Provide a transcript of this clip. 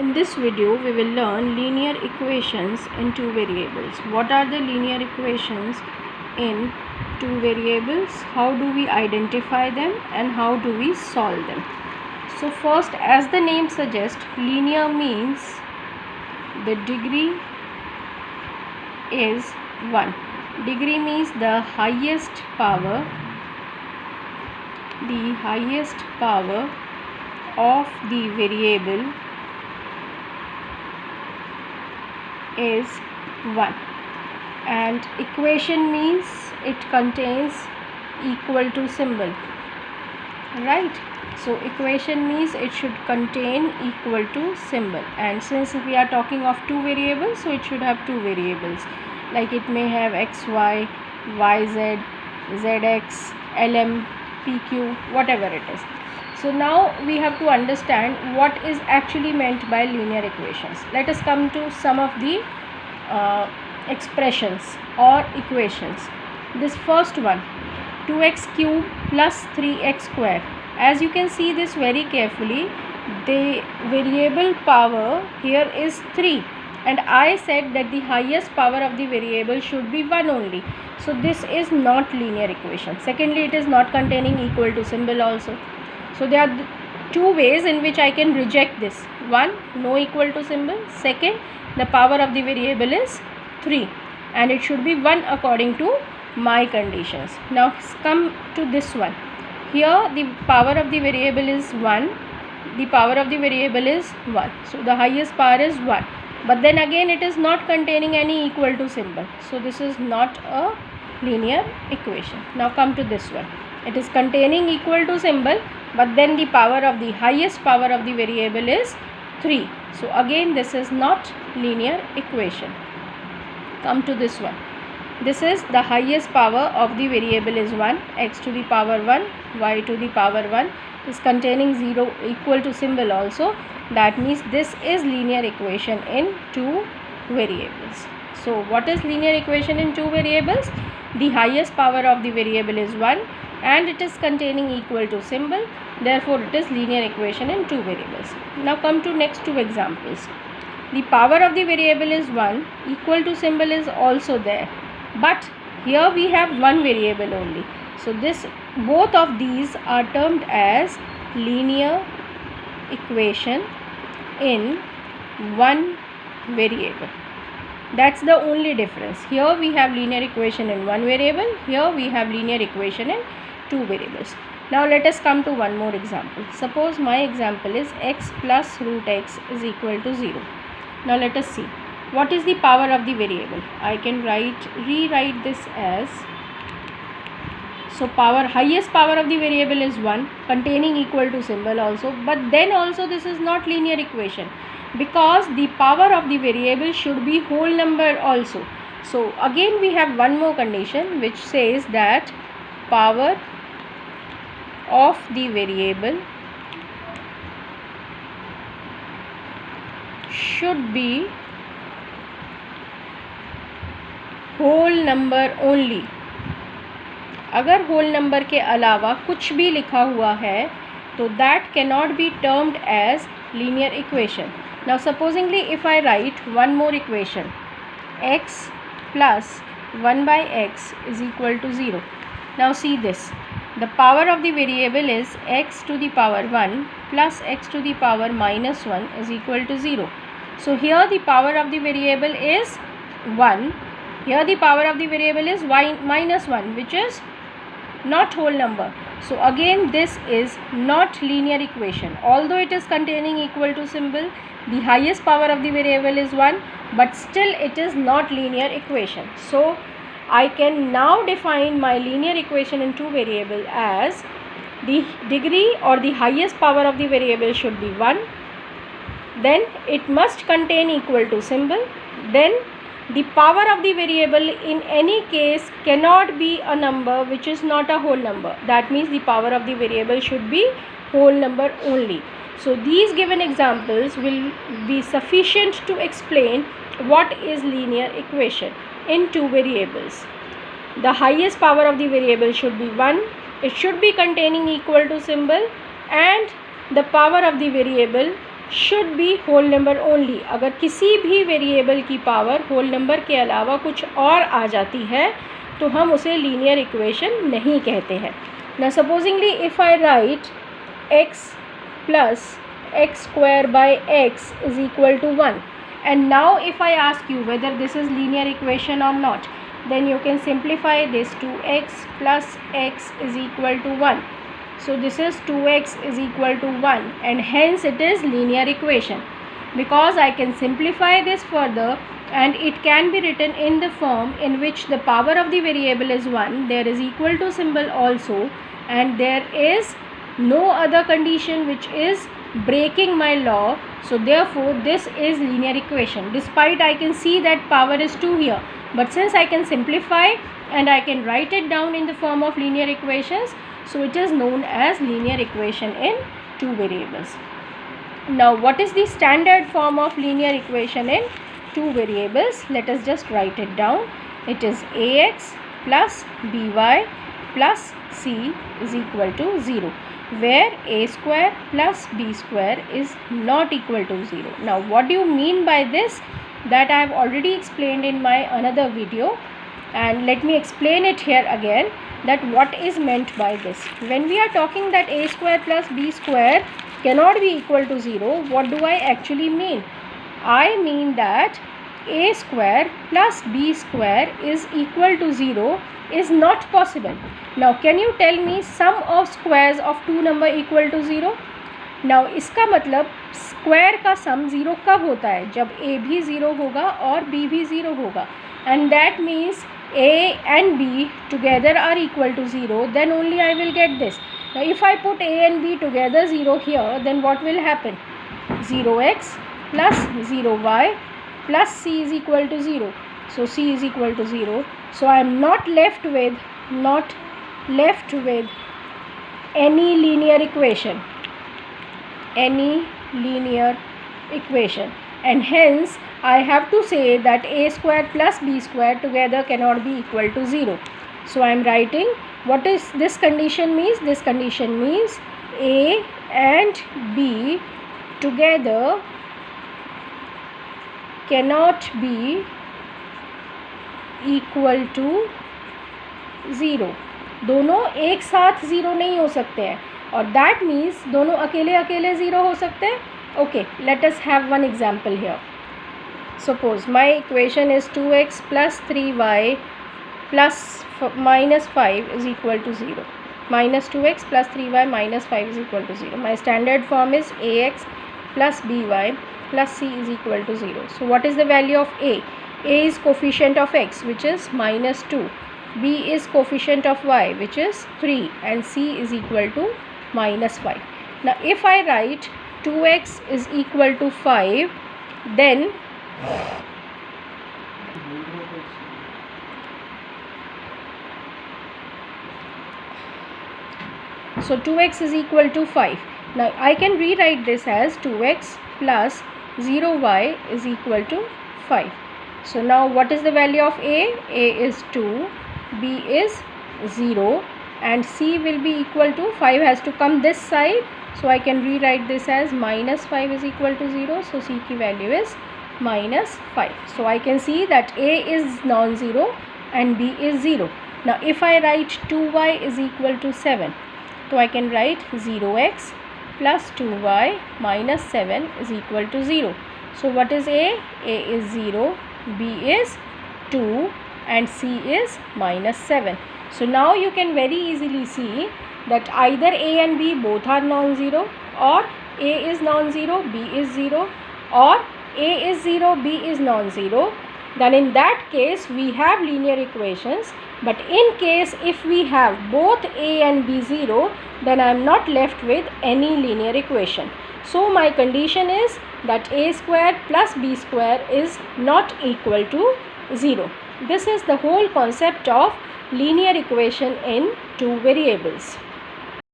In this video, we will learn linear equations in two variables. What are the linear equations in two variables? How do we identify them and how do we solve them? So first, as the name suggests, linear means the degree is 1. Degree means the highest power of the variable is 1, and equation means it contains equal to symbol, right? So equation means it should contain equal to symbol, and since we are talking of two variables, so it should have two variables, like it may have xy, yz, zx, lm, pq, whatever it is. So now we have to understand what is actually meant by linear equations. Let us come to some of the expressions or equations. This first one, 2x cube plus 3x square. As you can see this very carefully, the variable power here is 3, and I said that the highest power of the variable should be 1 only. So this is not linear equation. Secondly, it is not containing equal to symbol also. So there are two ways in which I can reject this. One, no equal to symbol. Second, the power of the variable is 3 and it should be 1 according to my conditions. Now come to this one. Here the power of the variable is 1. The power of the variable is 1. So the highest power is 1. But then again it is not containing any equal to symbol. So this is not a linear equation. Now come to this one. It is containing equal to symbol, but then the power of the highest power of the variable is 3. So again this is not linear equation. Come to this one. This is the highest power of the variable is 1, x to the power 1, y to the power 1, is containing 0 equal to symbol also. That means this is linear equation in two variables. So what is linear equation in two variables? The highest power of the variable is 1 and it is containing equal to symbol, therefore it is linear equation in two variables. Now come to next two examples. The power of the variable is 1, equal to symbol is also there, but here we have one variable only. So this, both of these are termed as linear equation in one variable. That's the only difference. Here we have linear equation in one variable, here we have linear equation in two variables. Now let us come to one more example. Suppose my example is x plus root x is equal to 0. Now let us see what is the power of the variable. I can rewrite this as, so power, highest power of the variable is 1, containing equal to symbol also, but then also this is not linear equation because the power of the variable should be whole number also. So again we have one more condition which says that power of the variable should be whole number only. अगर whole number के अलावा कुछ भी लिखा हुआ है तो that cannot be termed as linear equation. Now supposingly if I write one more equation, x plus 1 by x is equal to 0. Now see this. The power of the variable is x to the power 1 plus x to the power minus 1 is equal to 0. So here the power of the variable is 1. Here the power of the variable is y minus 1, which is not whole number. So again this is not linear equation. Although it is containing equal to symbol, the highest power of the variable is 1, but still it is not linear equation. So I can now define my linear equation in two variables as the degree or the highest power of the variable should be 1, then it must contain equal to symbol, then the power of the variable in any case cannot be a number which is not a whole number. That means the power of the variable should be whole number only. So these given examples will be sufficient to explain what is linear equation in two variables. The highest power of the variable should be 1, it should be containing equal to symbol, and the power of the variable should be whole number only. अगर किसी भी variable की power whole number के अलावा कुछ और आ जाती है तो हम उसे लीनियर इक्वेशन नहीं कहते हैं. ना supposedly if I right x plus x square by x is equal to 1, and now if I ask you whether this is linear equation or not, then you can simplify this to x plus x is equal to 1. So this is 2x is equal to 1, and hence it is linear equation, because I can simplify this further and it can be written in the form in which the power of the variable is 1, there is equal to symbol also, and there is no other condition which is breaking my law. So therefore this is linear equation, despite I can see that power is 2 here, but since I can simplify and I can write it down in the form of linear equations, so it is known as linear equation in two variables. Now what is the standard form of linear equation in two variables? Let us just write it down. It is ax plus by plus c is equal to 0, where a square plus b square is not equal to 0. Now what do you mean by this? That I have already explained in my another video, and let me explain it here again, that what is meant by this. When we are talking that a square plus b square cannot be equal to 0, what do I actually mean? I mean that a square plus b square is equal to 0 is not possible. Now can you tell me sum of squares of two number equal to 0? Now इसका मतलब square का सम 0 कब होता है? जब a भी 0 होगा और b भी 0 होगा, and that means a and b together are equal to 0, then only I will get this. Now if I put a and b together 0 here, then what will happen? 0x plus 0y plus c is equal to 0. So c is equal to 0. So I am not left with any linear equation, and hence I have to say that a square plus b square together cannot be equal to 0. So I am writing, what is this condition means? This condition means a and b together cannot be equal to 0. दोनों एक साथ 0 नहीं हो सकते हैं, और that means दोनों अकेले अकेले 0 हो सकते हैं. Okay, let us have one example here. Suppose my equation is 2x plus 3y plus minus 5 is equal to 0. Minus 2x plus 3y minus 5 is equal to 0. My standard form is ax plus by plus c is equal to 0. So what is the value of a? A is coefficient of x, which is minus 2. B is coefficient of y, which is 3, and c is equal to minus 5. Now if I write 2x is equal to 5, then so 2x is equal to 5. Now I can rewrite this as 2x plus 0y is equal to 5. So now what is the value of a? A is 2, b is 0, and c will be equal to 5 has to come this side. So I can rewrite this as minus 5 is equal to 0. So c की value is minus 5. So I can see that a is non-zero and b is 0. Now if I write 2y is equal to 7, so I can write 0x plus 2y minus 7 is equal to 0. So what is a? A is 0, b is 2, and c is minus 7. So now you can very easily see that either a and b both are non-zero, or a is non-zero, b is 0, or a is 0, b is non-zero. Then in that case we have linear equations. But in case if we have both a and b 0, then I am not left with any linear equation. So my condition is that a square plus b square is not equal to 0. This is the whole concept of linear equation in two variables.